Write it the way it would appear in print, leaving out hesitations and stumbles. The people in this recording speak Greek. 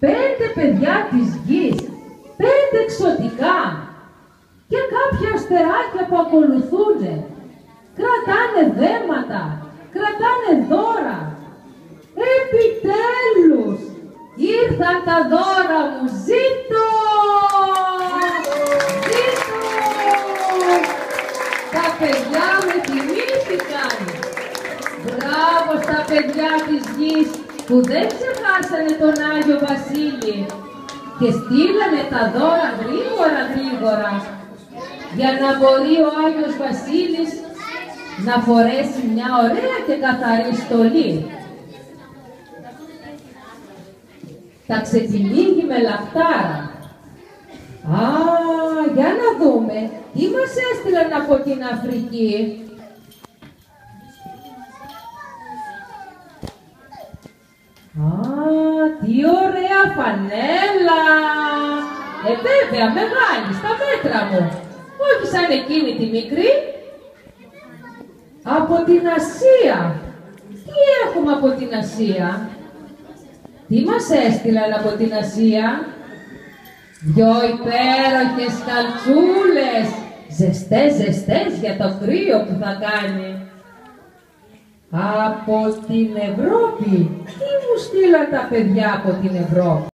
5 παιδιά της γης, 5 εξωτικά και κάποια αστεράκια που ακολουθούνε. Κρατάνε δέματα, κρατάνε δώρα. Επιτέλους, ήρθαν τα δώρα μου. Ζήτω! Ζήτω! Τα παιδιά με τιμήθηκαν. Μπράβο στα παιδιά της γης που δεν ξεχάσανε τον Άγιο Βασίλη και στείλανε τα δώρα γρήγορα για να μπορεί ο Άγιος Βασίλης να φορέσει μια ωραία και καθαρή στολή. Τα ξετυλίγει με λαχτάρα. Α, για να δούμε, τι μας έστειλαν από την Αφρική. Α, τι ωραία φανέλα! Βέβαια, μεγάλη, στα μέτρα μου. Όχι σαν εκείνη τη μικρή. Από την Ασία. Τι έχουμε από την Ασία? Τι μας έστειλαν από την Ασία? 2 υπέροχες καλτσούλες. Ζεστές για το κρύο που θα κάνει. Από την Ευρώπη. Τι μου στείλαν τα παιδιά από την Ευρώπη?